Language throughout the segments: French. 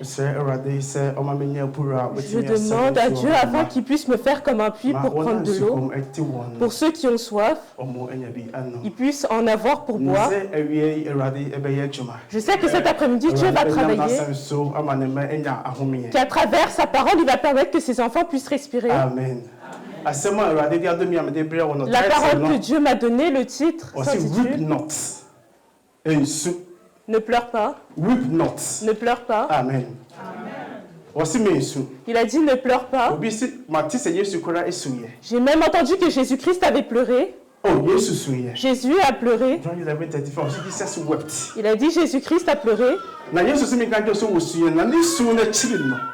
Je demande à Dieu afin qu'il puisse me faire comme un puits pour prendre de l'eau. Pour ceux qui ont soif, ils puissent en avoir pour boire. Je sais que cet après-midi, Dieu va travailler. Qu'à travers sa parole, il va permettre que ses enfants puissent respirer. Amen. La parole que Dieu m'a donnée, le titre s'intitule Ne pleure pas. Ne pleure pas. Amen. Il a dit ne pleure pas. J'ai même entendu que Jésus-Christ avait pleuré. Jésus a pleuré. Il a dit Jésus-Christ a pleuré.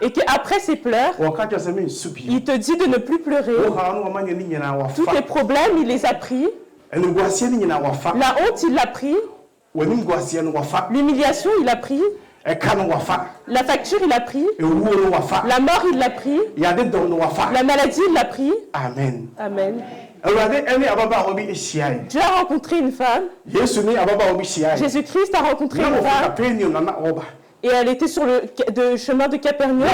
Et qu'après ses pleurs, il te dit de ne plus pleurer. Tous les problèmes, il les a pris. La honte, il l'a pris. L'humiliation, il a pris. La facture, il a pris. La mort, il l'a pris. La maladie, il l'a pris. Amen. Amen. Dieu a rencontré une femme. Jésus-Christ a rencontré une femme. Et elle était sur le chemin de Capernaum.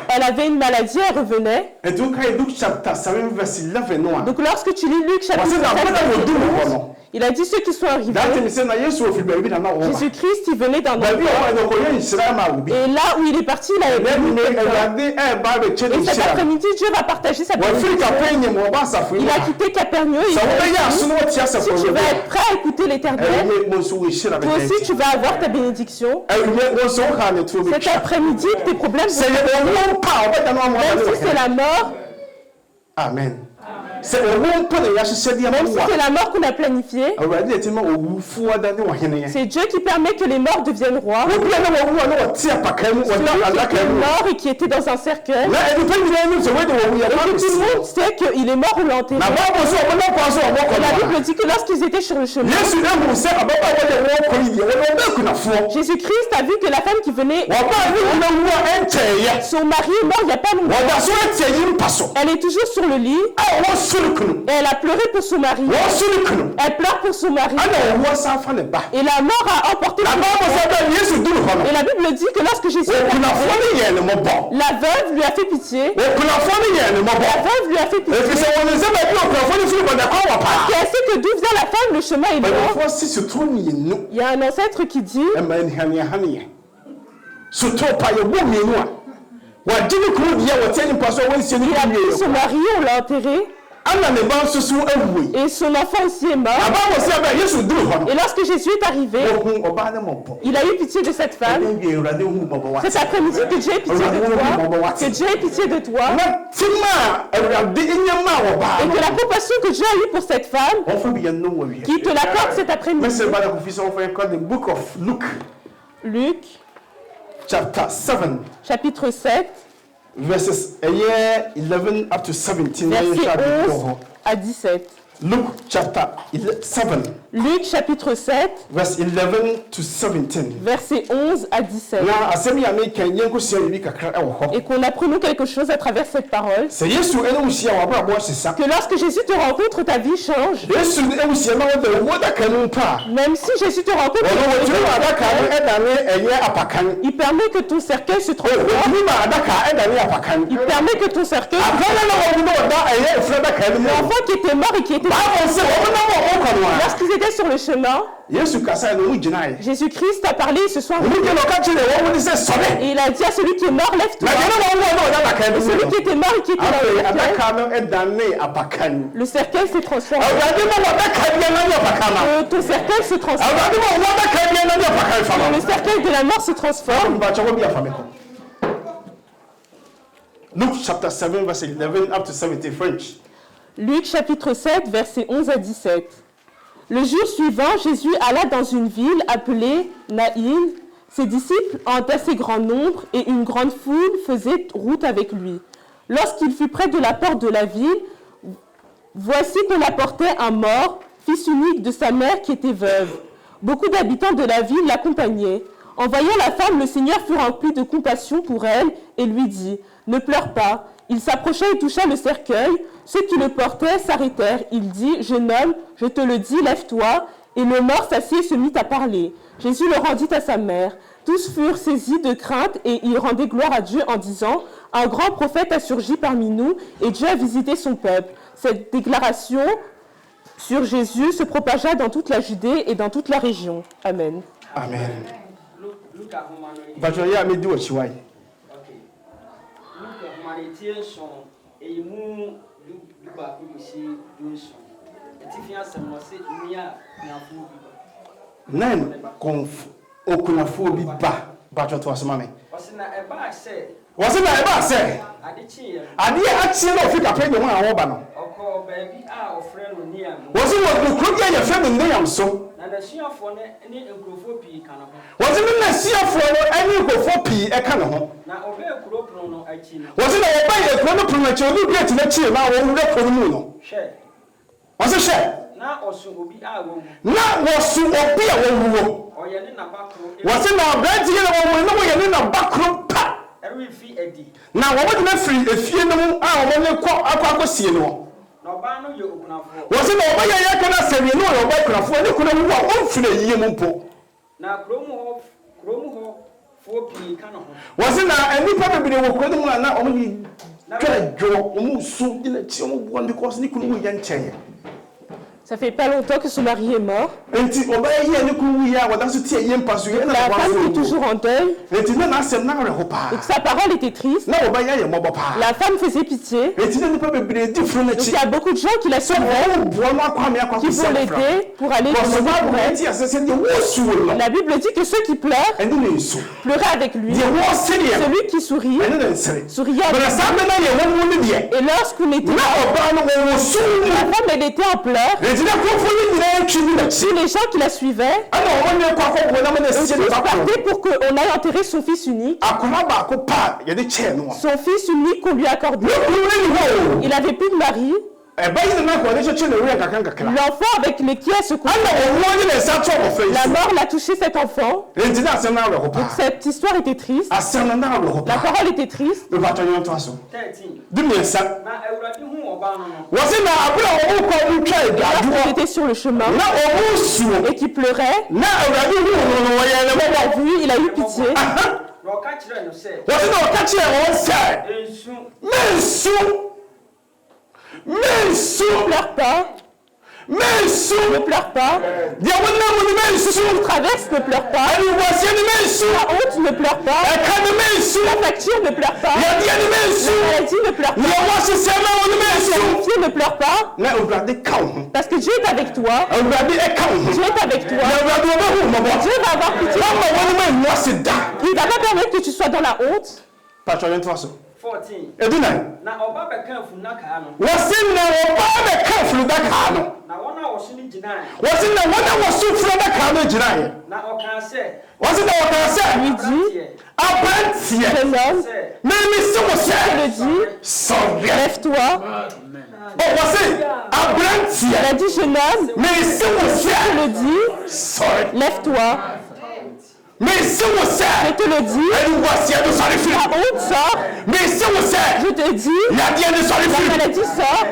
Elle avait une maladie, elle revenait. Donc lorsque tu lis Luc chapitre 7, il a dit ceux qui sont arrivés. Jésus-Christ, il venait d'un endroit. Et là où il est parti, il a été. Et cet après-midi, Dieu va partager sa bénédiction. Il a quitté Capernaum. Si tu vas être prêt à écouter l'Éternel, toi aussi tu vas avoir ta bénédiction. Cet après-midi, tes problèmes vont même si c'est la mort. Amen. C'est même si c'est la mort qu'on a planifiée, c'est Dieu qui permet que les morts deviennent rois. Celui qui était mort et qui était dans un cercueil, et que tout le monde sait qu'il est mort ou l'a enterré. La Bible dit que lorsqu'ils étaient sur le chemin, Jésus-Christ a vu que la femme qui venait, son mari est mort il n'y a pas longtemps. Elle est toujours sur le lit. Et elle a pleuré pour son mari. Elle pleure pour son mari. Et la mort a emporté son mari. Et la Bible dit que lorsque Jésus est arrivé, la veuve lui a fait pitié. La veuve lui a fait pitié. Et elle sait que d'où vient la femme, le chemin est loin. Il y a un ancêtre qui dit il a pris son mari, on l'a enterré. Et son enfant aussi est mort. Et lorsque Jésus est arrivé, il a eu pitié de cette femme. Cet après-midi, que Dieu ait pitié de toi. Que Dieu ait pitié de toi. Et que la compassion que Dieu a eue pour cette femme, qu'il te l'accorde cet après-midi. Luc, chapitre 7. Verses 11 up to 17. Verset 11 à 17. Luke chapter 7. Luc chapitre 7. Verse 11 to 17. Verset 11 à 17. Et qu'on apprenons quelque chose à travers cette parole. Que lorsque Jésus te rencontre, ta vie change. Même si Jésus te rencontre, il permet que ton cercueil se transforme. Il permet que ton cercueil se transforme. L'enfant qui était mort et qui était lorsqu'ils étaient sur le chemin, Jésus-Christ a parlé ce soir. Et il a dit à celui qui est mort, lève-toi. Et celui qui était mort et qui était dans le cercueil se transforme. Ton cercueil se transforme. Le cercueil de la mort se transforme. Luke chapter 7, verse 11 up to 17 French. Luc chapitre 7, versets 11 à 17. Le jour suivant, Jésus alla dans une ville appelée Naïn. Ses disciples en assez grand nombre et une grande foule faisaient route avec lui. Lorsqu'il fut près de la porte de la ville, voici qu'on apportait un mort, fils unique de sa mère qui était veuve. Beaucoup d'habitants de la ville l'accompagnaient. En voyant la femme, le Seigneur fut rempli de compassion pour elle et lui dit « Ne pleure pas ». Il s'approcha et toucha le cercueil. Ceux qui le portaient s'arrêtèrent. Il dit « Jeune homme, je te le dis, lève-toi ». Et le mort s'assit et se mit à parler. Jésus le rendit à sa mère. Tous furent saisis de crainte et ils rendaient gloire à Dieu en disant « Un grand prophète a surgi parmi nous et Dieu a visité son peuple. » Cette déclaration sur Jésus se propagea dans toute la Judée et dans toute la région. Amen. Amen. Bàtọ̀ yẹ́ àmì dí òṣì wáyé. Nan okunafuo bi ba bàtọ̀ tó asọ́mọ́ mi. Wọ́n sì náà ẹ bá sẹ́. Adé àkyẹ́ náà òfin kàpẹ́ ìgbìmọ̀ àwọn ọba náà. Wọ́n sì wọ́n kúrò bí ẹ̀yẹ fẹ́ mi ní yàm so. Wọ́n sì ní nà síyàfọ́ ẹni nkurɔfoɔ pii ẹ̀ka ne ho. Wọ́n sì náà ọba yẹ kúrò ní kúrò n'akyi olú bí ẹ̀tì n'akyi náà wọ́n wúlò kúrò mu nọ. Wọ́n sì hyɛ. Na wɔso obi a wɔwuo. Wọ́n sì náà abirante yẹn na wɔwuo na wɔyɛ ne naba koro pa. Na wɔn gyina firi efie no mu a wɔn ne kɔ akɔ sie no. Wọ́n sì náà ọba yẹ yẹ kẹ́nà sẹ́wìí ní ọ̀yọ́ ọba ìkùnàfọ́ ẹni kùnà wúwo a wọ́n firi èyí mu mpo. Wọ́n sì náà nípa bèbèrè wọ kúrò mu na wɔn yìí twẹ́ dwọ́ wɔn so gyina akyi wɔn bu wɔn because ní kùnà wù yẹ nkyɛn. Ça fait pas longtemps que son mari est mort. La femme est toujours en deuil. Et que sa parole était triste. La femme faisait pitié. Donc il y a beaucoup de gens qui la suivaient, qui vont l'aider pour aller pour elle. La Bible dit que ceux qui pleurent, pleuraient avec lui. Celui qui sourit, souriait avec lui. Et lorsqu'on était là, la femme elle était en pleurs. Tous les gens qui la suivaient, tous partaient pour qu'on aille enterrer son fils unique. Son fils unique qu'on lui accordait. Il n'avait plus de mari. L'enfant avec lequel elle se couchait. La mort l'a touché cet enfant. Donc cette histoire était triste. La parole était triste. Lorsqu'il était sur le chemin et qu'il pleurait, il a vu, il a eu pitié. Ne pleure pas. Ne pleure pas. Traverse, ne pleure pas. La honte, ne pleure pas. La facture, ne pleure pas. La maladie, ne pleure pas. La ne pleure pas. Parce que Dieu est avec toi. Dieu est avec toi. Dieu va avoir pitié. Il ne va pas permettre que tu sois dans la honte. 14. Na ọba bẹka funaka no. Wọ́n na ọba bẹka funaka no. Na wọ́n a wọ́n ni gyina. Wọ́n na wọ́n a wọ́n funaka no gyina. Na ọka sẹ. Wọ́n na ọka sẹ. Midi. Abrantie. Mais si vous savez. Lève-toi. Oh, voici, abrantie. Elle a dit jeune homme. Mais si vous le dis. Lève-toi. Mais si vous savez, je te le dis, la honte sort. Mais si vous savez, je te dis, la maladie sort.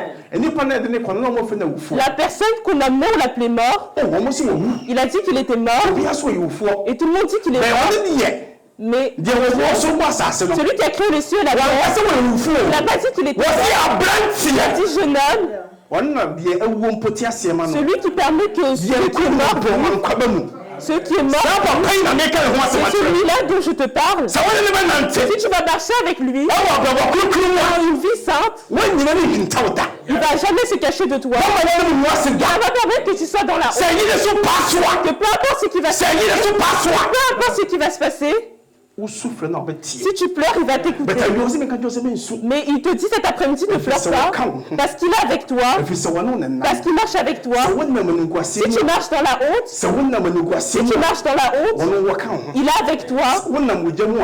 La personne qu'on a mort, on l'appelait mort. Il a dit qu'il était mort. Et tout le monde dit qu'il est mort. Mais celui qui a créé les cieux et la terre, il n'a pas dit qu'il était mort. Il a dit jeune homme. Celui qui permet que celui qui est mort, ce qui est mort, c'est celui-là dont je te parle. Si tu vas marcher avec lui, dans une vie sainte, il ne va jamais se cacher de toi. Il va permettre que tu sois dans la honte. Que peu importe ce qui va se passer, peu importe ce qui va se passer, si tu pleures, il va t'écouter. Mais il te dit cet après-midi, ne pleure pas, parce qu'il est avec toi, parce qu'il marche avec toi. Si tu marches dans la honte, si tu marches dans la honte, il est avec toi.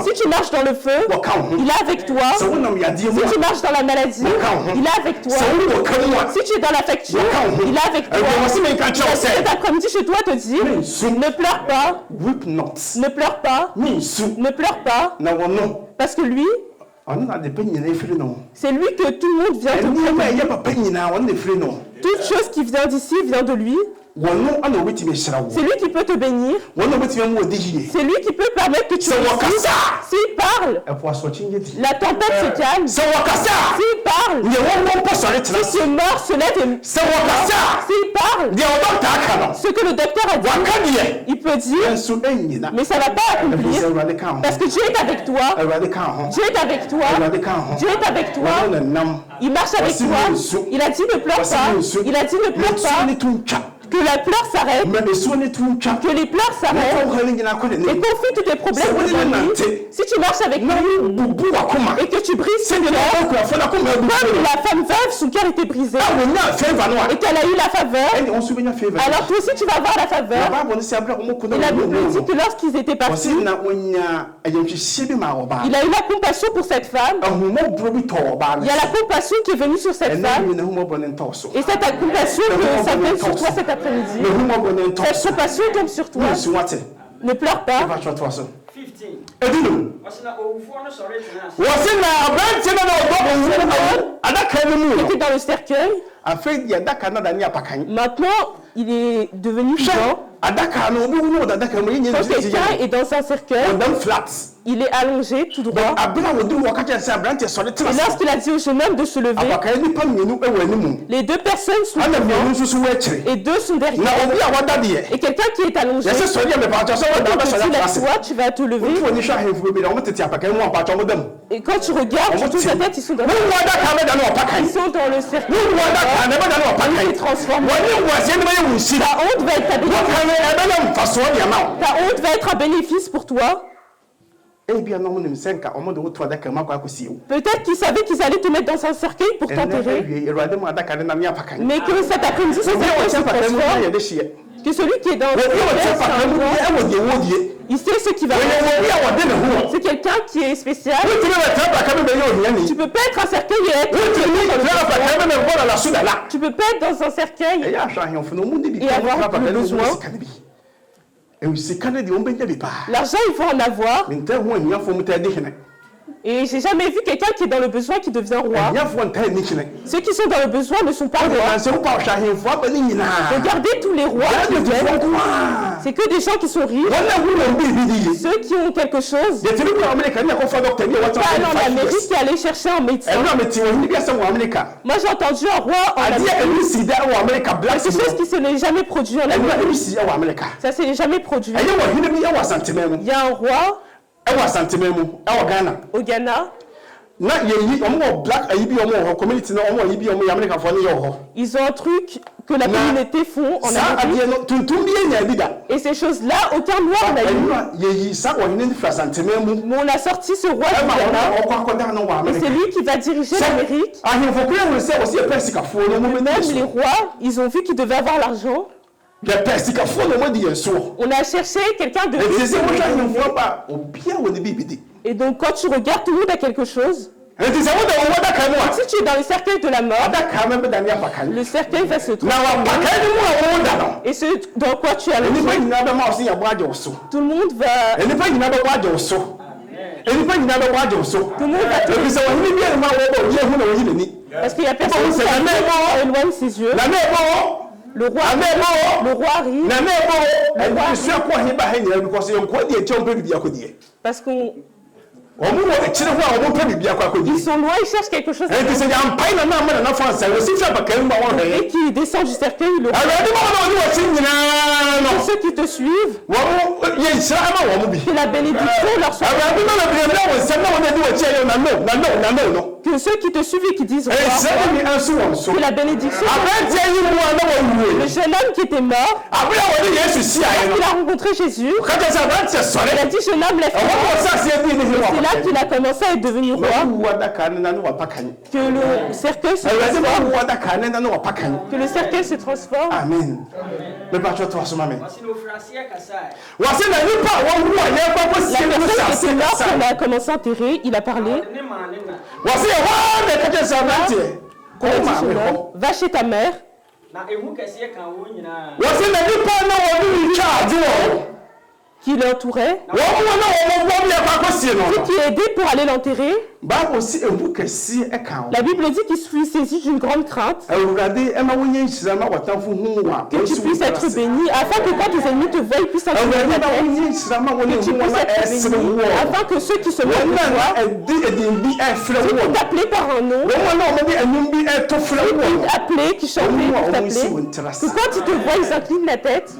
Si tu marches dans le feu, il est avec toi. Si tu marches dans la maladie, il est avec toi. Si tu es dans la facture, il est avec toi. Cet après-midi chez toi te dit, ne pleure pas, ne pleure pas, ne pleure pas, parce que lui, c'est lui que tout le monde vient de lui. Toute chose qui vient d'ici vient de lui. C'est lui qui peut te bénir. C'est lui qui peut permettre que tu réussisses. S'il parle, la tempête se calme. S'il parle, si tu es mort se lève et s'il parle, ce que le docteur a dit, il peut dire, mais ça ne va pas accomplir parce que Dieu est avec toi. Dieu est avec toi. Dieu est avec toi. Il marche avec toi. Il a dit ne pleure pas. Il a dit ne pleure pas. Que la pleure s'arrête, que les pleurs s'arrêtent et confie tous tes problèmes devant lui. Si tu marches avec lui et que tu brises son cœur, comme la femme veuve, son cœur était brisé et qu'elle a eu la faveur, alors toi aussi tu vas avoir la faveur. Et la Bible dit que lorsqu'ils étaient partis, il a eu la compassion pour cette femme. Il y a la compassion qui est venue sur cette femme et cette compassion que ça vient sur toi cette après-midi. Cette compassion tombe sur toi. Ne pleure pas. 15. Il était dans le cercueil. Maintenant, il est devenu vivant. Quand quelqu'un est dans un cercueil, il est allongé tout droit. Et lorsqu'il a dit au jeune homme de se lever, les deux personnes sont devant et deux sont derrière. Et quelqu'un qui est allongé, tu vas te lever. Et quand tu regardes, sur toute sa tête, ils sont dans le cercueil. Ils se transforment. Ta honte va être ta bénéfice. Ta honte va être un bénéfice pour toi. Peut-être qu'ils savaient qu'ils allaient te mettre dans un cercueil pour t'enterrer. Mais que cet après-midi, ce cercueil se transforme. Que celui qui est dans le cercueil, il sait ce qui va arriver. C'est quelqu'un qui est spécial. Tu peux pas être un cercueil et être. Tu peux pas être dans un cercueil et avoir le besoin. L'argent, il faut en avoir. Et j'ai jamais vu quelqu'un qui est dans le besoin qui devient roi. Ceux qui sont dans le besoin ne sont pas rois. Regardez tous les rois qui viennent. C'est que des gens qui sont riches. Ceux qui ont quelque chose. Pas aller en Amérique et aller chercher un médecin. Moi j'ai entendu un roi en Amérique. Quelque chose qui se n'est jamais produit en Amérique. Ça s'est jamais produit. Il y a un roi au Ghana. Ils ont un truc que la communauté font en Amérique. Et ces choses-là, aucun noir n'a eu. Mais on a sorti ce roi du Ghana. Et c'est lui qui va diriger l'Amérique. Même les rois, ils ont vu qu'ils devaient avoir l'argent. On a cherché quelqu'un de riche. Et donc quand tu regardes, tout le monde a quelque chose. Si tu es dans le cercueil de la mort, le cercueil va se transformer. Et ce dans quoi tu as le tout le monde va... Tout le monde va te... Parce qu'il y a personne qui éloigne ses yeux. Le roi arrive. Parce qu'on... Ils sont loin, ils cherchent quelque chose. Et qui descend du cercueil, le roi. Pour ceux qui te suivent, que la bénédiction leur soit. Que ceux qui te suivent et qui disent que la bénédiction. Le jeune homme qui était mort, il a rencontré Jésus. Il a dit, jeune homme, lève-toi. C'est là qu'il a commencé à être devenu roi. Que le cercueil se transforme. Que le cercueil se transforme. Amen. La personne qui était mort, quand on a commencé à enterrer, il a parlé. Va chez ta mère. qui l'entourait, wɔn na wɔn bɔ bi ɛkɔ akɔsie no ceux qui aidaient pour aller l'enterrer. Bible si ewu kɛseɛ ɛka ho La Bible dit qu'il fut saisi d'une grande crainte, awurade ɛma wonyɛ nhyira ma wɔtamfo hu wa que tu puisses être béni, afin que quand tes ennemis te voient, ils puissent incliner awurade ta ɛma tête, wonyɛ nhyira ma wɔne que tu hu puisses wɔn être ɛsere béni, wɔ afin que ceux qui se moquent wɔn de na toi, ɛdi edin bi ɛfrɛ ceux qui wɔ t'appelaient par un nom, wɔn na wɔn de ɛnum bi ɛto frɛ qui wɔ t'appelaient, qui chantaient pour t'appeler, que quand ils te voient, ils inclinent la tête.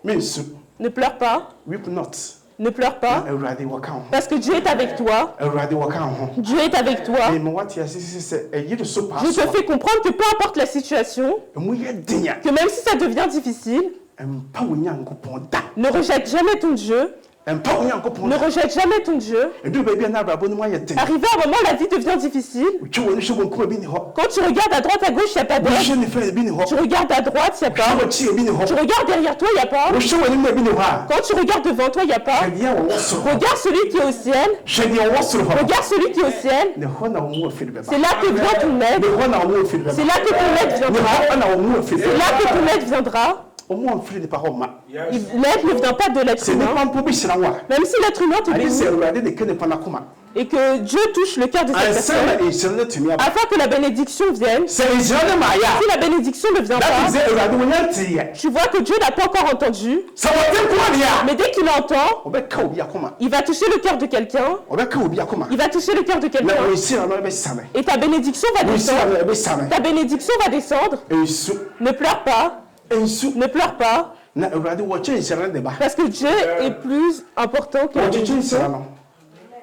mensu Ne pleure pas, weep not ne pleure pas, awurade wɔka ho parce que Dieu est avec toi. awurade wɔka ho Dieu est avec toi. ɛmɛ wate ase sɛ ɛyere so paa Je so te fais comprendre que peu importe la situation, ɛmu yɛ den a que même si ça devient difficile, ɛmpa wo nyankopɔn da ne rejette jamais ton Dieu. ɛmpa wo nyankopɔn Ne da rejette jamais ton Dieu. ɛduru baabi a na abrabɔ no mu ayɛ den Arrivé à un moment, la vie devient difficile. wotwe w'ani hwɛ wɔnkoma bi ne hɔ Quand tu regardes à droite, à gauche, il n'y a pas d'aide. wohwɛ nifa bi ne hɔ Tu regardes à droite, il n'y a hwɛ pas. wɔkyi bi ne hɔ Tu regardes derrière toi, il n'y a pas. wohwɛ w'anim bi ne hɔ a Quand tu regardes devant toi, il n'y a pas. hwɛ deɛ a wɔwɔ soro hɔ Regarde celui qui est au ciel. hwɛ deɛ wɔwɔ soro hɔ Regarde celui qui est au ciel. ne hɔ na wɔn mu afiri bɛba C'est là que vient ton ne aide. hɔ na wɔn mu afiri bɛba C'est là que ton aide ne viendra. hɔ na wɔn mu afiri C'est là bɛba que ton aide viendra. wɔn mu afiri nipa hɔ ma L'aide ne vient pas de l'être sɛ humain. nipa mpo bi hyira wo a Même si l'être humain te ade bénit sɛ awurade de ke nipa n'akoma et que Dieu touche le cœur de cette ansa na personne, nhyira no tumi aba afin que la bénédiction vienne. sɛ nhyira no ma ayɛ Si la bénédiction ne vient a that pas, is awurade wɔnyɛ nteeɛ tu vois que Dieu n'a pas encore entendu, sɛ wɔte nkoma deɛ a mais dès qu'il entend, ɔbɛka obi akoma il va toucher le cœur de quelqu'un, ɔbɛka obi akoma il va toucher le cœur de na quelqu'un, ɔnhyira no ɛbɛsane et ta bénédiction va ɔnhyira descendre. no ɛbɛsane Ta bénédiction va descendre. nsu Ne pleure pas, nsu ne pleure pas, na awurade wɔkyɛ nhyira no de ba parce que Dieu est plus important que la wɔkyekye bénédiction. nhyira no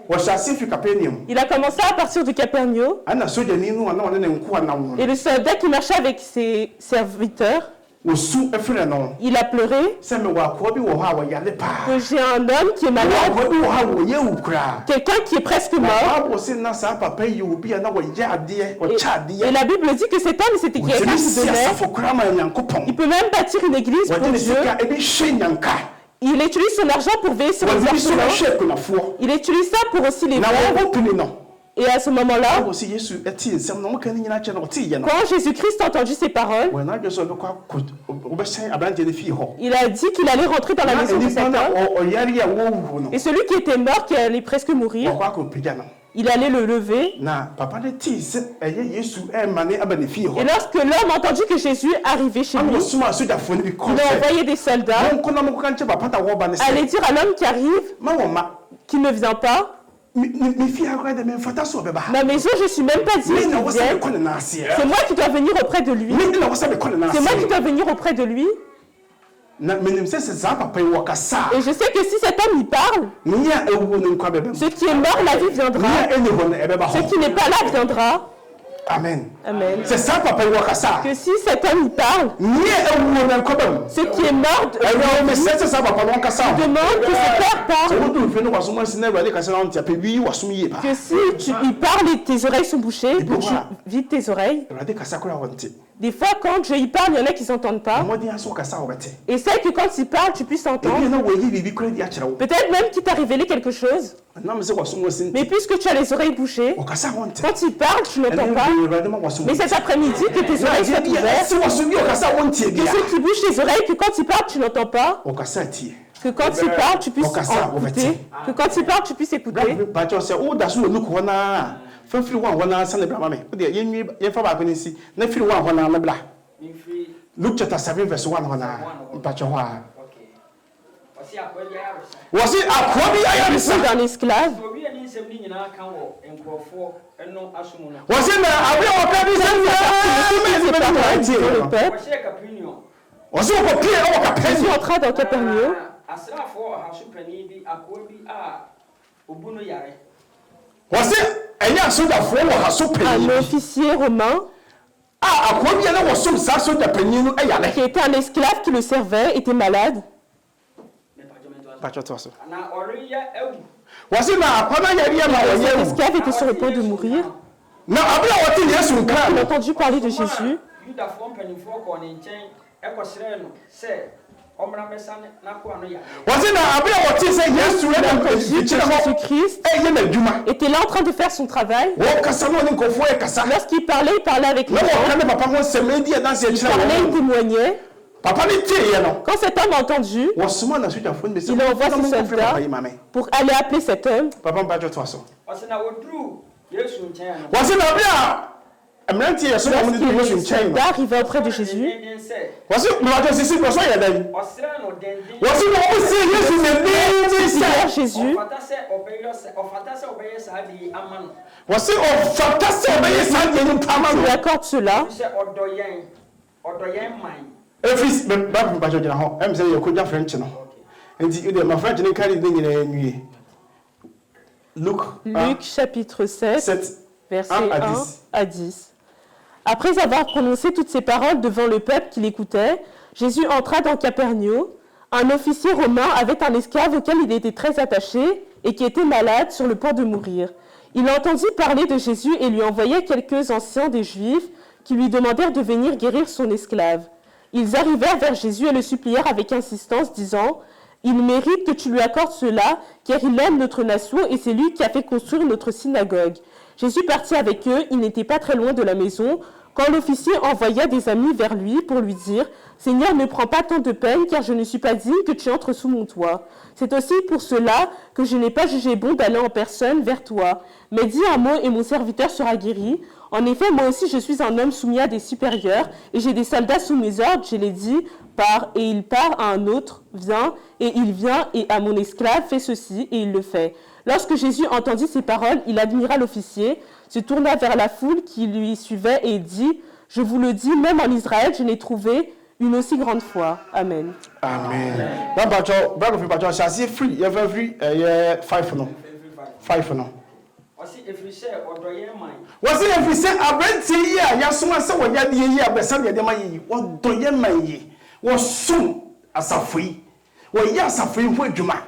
wɔhyɛ ase fi Capernaum Il a commencé à partir de Capernaum, ana sogyani no a na ɔne ne nkoa nam et no le soldat qui marchait avec ses serviteurs, wɔsu afiri no il a pleuré sɛ mewɔ akoa bi wɔ hɔ a wɔyare paa que j'ai un homme qui est mewɔ malade, akoa bi wɔ hɔ a wɔyɛ wu koraa quelqu'un qui est presque mort. Bible sɛ na saa papa yi obi a na wɔyɛ adeɛ ɔkyɛ Et adeɛ la Bible dit que cet homme, c'était quelqu'un wɔtumi qui si donnait. asafo koraa ma nyankopɔn Il peut même bâtir une église pour wɔde ne Dieu. sika ebi hwɛ nyanka Il utilise son argent pour veiller sur les wɔde bi so orphelins. hwɛ akunafoɔ Il utilise ça pour aussi les na veuves. wɔbɔ pini no Et à ce moment-là, Bible sɛ Yesu ɛte nsɛm na ɔmoka ne nyinaa kyɛ no ɔtee yɛ no quand Jésus-Christ a entendu ces paroles, wɔn adwene sɛ ɔbɛhyɛn aberanteɛ no fie hɔ il a dit qu'il allait rentrer dans la na maison de cet nipa na homme. ɔyare a wɔwu no Et celui qui était mort, qui allait presque mourir, ɔkɔ akɔpagya no il allait le lever. na papa no tee sɛ ɛyɛ Yesu ɛma ne aba ne fie Et hɔ lorsque l'homme a entendu que Jésus arrivait chez ana lui, ɔsoma asogyafoɔ no bi il kɔɔ a sɛ envoyé des soldats monkɔ na monkɔka nkyɛ papa na wɔba no aller sɛ dire à l'homme qui arrive ma wɔ ma qu'il ne vient pas. me fie akora de memfata sɛ ɔbɛba ha Ma maison, je ne suis même pas dit me qu'il na wɔ sɛ vienne. mekɔ ne naaseɛ C'est moi qui dois venir auprès de lui. me na wɔ sɛ mekɔ ne C'est moi qui naaseɛ dois venir auprès de lui. na menim sɛ sɛ saa papa yi wɔkasa Et je sais que si cet homme y parle, a nea ɛwuo no nkwa bɛbɛ ce qui est mort, la vie viendra. nea ɛni hɔ no ɛbɛba Ce qui hɔ n'est pas là viendra. amen Amen. sɛ saa papa yi wɔkasa Que si cet homme y parle, a nea ɛwuo no nkwa bɛm ce qui est mort ɛwɔ me sɛ sɛ saa papa no wɔkasa a demande que ce père sɛ parle. woduru fie no wasom asi na awurade kasa na wonte apɛ wii wasom yie paa Que si tu y parles et tes oreilles sont bouchées, que tu vides tes oreilles. awurade kasa koraa wɔnte Des fois, quand je y parle, il y en a qui ne s'entendent pas. mmɔden ase wɔkasa a wɔbɛte Essaye que quand il parle, tu puisses ebi entendre. na wɔayi biribi koraa di akyerɛ wo Peut-être même qu'il t'a révélé quelque chose. nam sɛ wasom asi Mais nti puisque tu as les oreilles bouchées, wɔkasa a wɔnte quand il parle, tu n'entends pas. awurade ma wasom Mais cet après-midi, que tes oreilles soient ouvertes. sɛ wasom bi ɔkasa a wɔntie Que bia ceux qui bougent les oreilles, que quand il parle, tu n'entends pas. ɔkasa tie Que quand il parle, tu puisses Okasa, écouter. Que quand il parle, tu puisses écouter. bakyɛ sɛ woda so wɔ nuku hɔ naa fa firi hɔ a hɔ naa sane bra ma me wode yɛmfa baako no nsi na firi hɔ a hɔ naa no bra Mimfiri Luke chapter 7 verse 1 hɔ naa mpakyɛ hɔ a okay. Ɔsi akɔyɛ ayaresa. wɔ se akoa bi ayɛ ne sa C'est d'un esclave. Obi ani nsɛm ni nyinaa ka wɔ nkurɔfoɔ ɛno asom no. wɔ se na abe a wɔka bi sɛ Ses parents dans le peuple. Wɔhyɛ Capernaum. wɔ se wɔkɔpie ɛwɔ Je kapɛ suis entré dans Capernaum. Asraafoɔ ɔhaso panin bi akoa bi a obu no yare. wɔ se ɛnyɛ asogyafoɔ wɔ ha so Un panyin bi officier romain a akoa bi a na wɔsom saa sogya panyin no ɛyare qui était un esclave qui le servait était malade. mpakyɛ toa so Na ɔreyɛ awu. wɔ se na akoa no ayareɛ ma wɔnyɛ Cet wu esclave était sur le point de mourir. na abe a wɔte Yesu nkaa Il a no entendu parler de Jésus. Yudafoɔ mpanimfoɔ kɔɔ ne nkyɛn ɛkɔsrɛɛ no sɛ ɔmmra mmɛsa n'akoa no yare. wɔ se na abe a wɔte sɛ Yesu Il a ɛna entendu que mfikyire hɔ Jésus-Christ ɛyɛ n'adwuma était là en train de faire son travail. wɔkasa na ɔne nkɔfoɔ ɛkasa Lorsqu'il parlait avec les na wɔka gens. ne papa ho nsɛm ɛdi ɛdanse Il akyerɛ parlait, il wɔn témoignait. Quand cet homme a entendu, il envoie ses soldats pour aller appeler cet homme. Lorsqu'il arriva auprès de Jésus, Jésus lui accorde cela. Luc chapitre 7, versets 1 à 10. Après avoir prononcé toutes ces paroles devant le peuple qui l'écoutait, Jésus entra dans Capernaum. Un officier romain avait un esclave auquel il était très attaché et qui était malade sur le point de mourir. Il entendit parler de Jésus et lui envoya quelques anciens des Juifs qui lui demandèrent de venir guérir son esclave. Ils arrivèrent vers Jésus et le supplièrent avec insistance, disant « Il mérite que tu lui accordes cela, car il aime notre nation et c'est lui qui a fait construire notre synagogue. » Jésus partit avec eux, il n'était pas très loin de la maison, quand l'officier envoya des amis vers lui pour lui dire « Seigneur, ne prends pas tant de peine, car je ne suis pas digne que tu entres sous mon toit. C'est aussi pour cela que je n'ai pas jugé bon d'aller en personne vers toi. Mais dis un mot et mon serviteur sera guéri. En effet, moi aussi je suis un homme soumis à des supérieurs, et j'ai des soldats sous mes ordres, je l'ai dit, pars, et il part à un autre, viens, et il vient, et à mon esclave, fais ceci, et il le fait. » Lorsque Jésus entendit ces paroles, il admira l'officier, se tourna vers la foule qui lui suivait et dit « Je vous le dis, même en Israël, je n'ai trouvé une aussi grande foi. » Amen. Amen.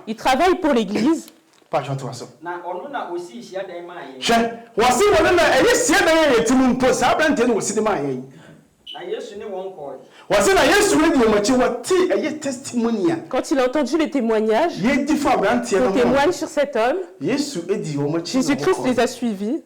Il travaille pour l'église. Quand il a entendu les témoignages qu'on témoigne sur cet homme, Jésus-Christ les a suivis.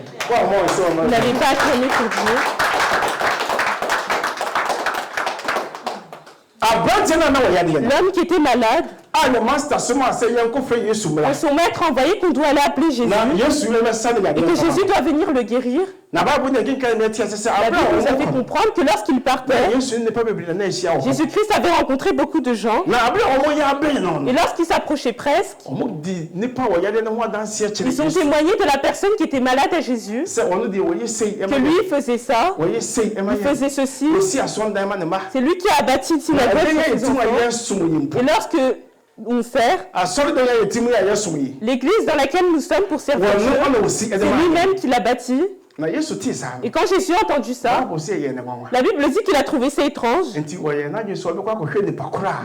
Vous n'avez pas acclamé pour Dieu. L'homme qui était malade, son maître a envoyé qu'on doit aller appeler Jésus et que Jésus doit venir le guérir. La Bible nous a fait comprendre que lorsqu'il partait, Jésus-Christ avait rencontré beaucoup de gens et lorsqu'il s'approchait presque, ils ont témoigné de la personne qui était malade à Jésus, que lui faisait ça, il faisait ceci, c'est lui qui a bâti une synagogue pour ses enfants. Et lorsque on sert, l'église dans laquelle nous sommes pour servir Dieu, c'est lui-même qui l'a bâti. Et quand Jésus a entendu ça, la Bible dit qu'il a trouvé ça étrange.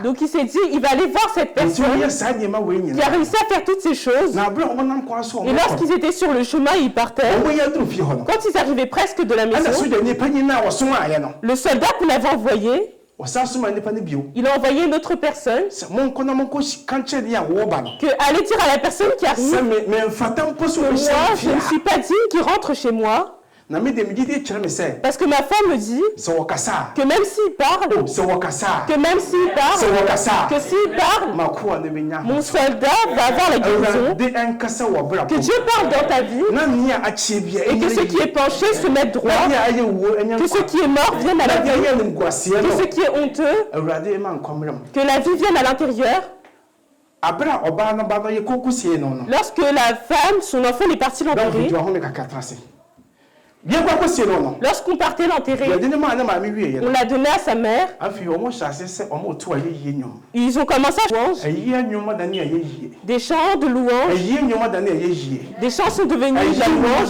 Donc il s'est dit, il va aller voir cette personne qui a réussi à faire toutes ces choses. Et lorsqu'ils étaient sur le chemin, ils partaient. Quand ils arrivaient presque de la maison, le soldat qu'on avait envoyé, il a envoyé une autre personne que allez dire à la personne qui arrive que moi, je ne suis pas digne qu'il rentre chez moi. Parce que ma femme me dit que même s'il parle, que s'il parle, mon soldat va avoir la guérison, que Dieu parle dans ta vie, et que ceux qui est penché se mettent droit, que ceux qui est mort viennent à la vie, que ceux qui est honteux, que la vie vienne à l'intérieur. Lorsque la femme, son enfant est parti l'enterrer, lorsqu'on partait l'enterrer, on l'a donné à sa mère. Ils ont commencé à chanter des chants de louange. Des chants sont devenus de la louange.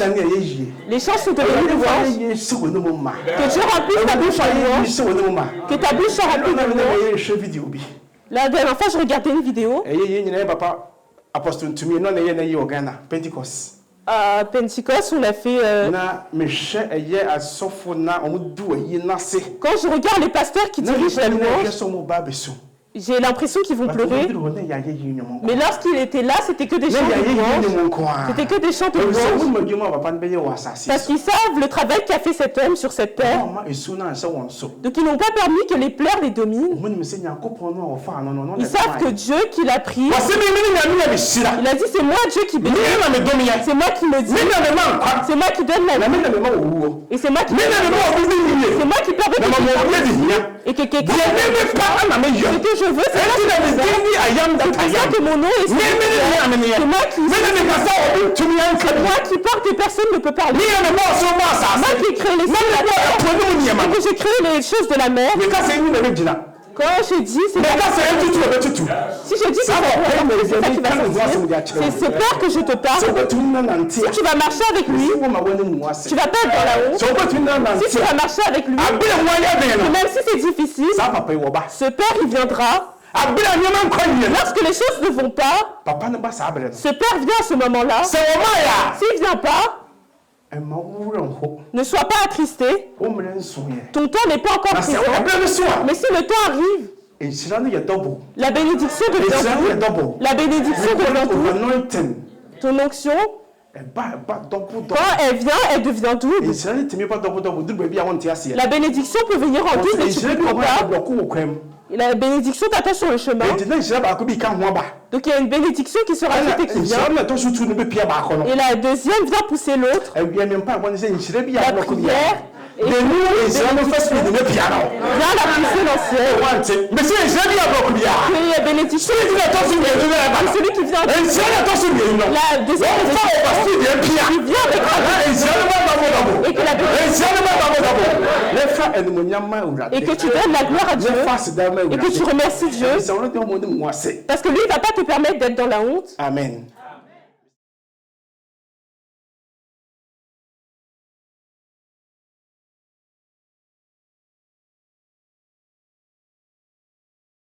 Les chants sont devenus de louange. Que Dieu remplisse ta bouche en louange. Que ta bouche soit remplie de louange. La dernière fois, je regardais une vidéo. À Pentecôte, on a fait. Quand je regarde les pasteurs qui dirigent la louange, j'ai l'impression qu'ils vont pleurer. Mais lorsqu'il était là, c'était que des chants de louange. C'était que des chants de louange. Parce qu'ils savent le travail qu'a fait cet homme sur cette terre. Donc ils n'ont pas permis que les pleurs les dominent. Ils savent que Dieu qui l'a pris, il a dit c'est moi Dieu qui bénit. C'est moi qui me dis. C'est moi qui donne la vie. Et c'est moi qui permet et que quelqu'un je veux, c'est que mon nom est c'est moi qui porte et personne ne peut parler. Moi qui ai créé les choses de la mer, et que j'ai créé les choses de la mer. Quand je dis, c'est si je dis que c'est ce Père que je te parle, si tu vas marcher avec lui, tu vas pas être dans la honte. Si tu vas marcher avec lui, même si c'est difficile, ce Père il viendra. Lorsque les choses ne vont pas, ce Père vient à ce moment-là. S'il ne vient pas, ne sois pas attristé. Ton temps n'est pas encore présent. Mais si le temps arrive, la bénédiction devient tout. La bénédiction devient tout. Ton onction, quand elle vient, elle devient double. La bénédiction peut venir en double et tu ne comprends pas. Et la bénédiction t'attend sur le chemin. Donc il y a une bénédiction qui sera ajoutée qui vient. Et la deuxième vient pousser l'autre. La prière. Et viens la pousser l'ancienne. Mais c'est la bénédiction. Celui qui vient. La deuxième qui vient avec et que la et que tu donnes la gloire à Dieu et que tu remercies Dieu parce que lui il ne va pas te permettre d'être dans la honte. Amen.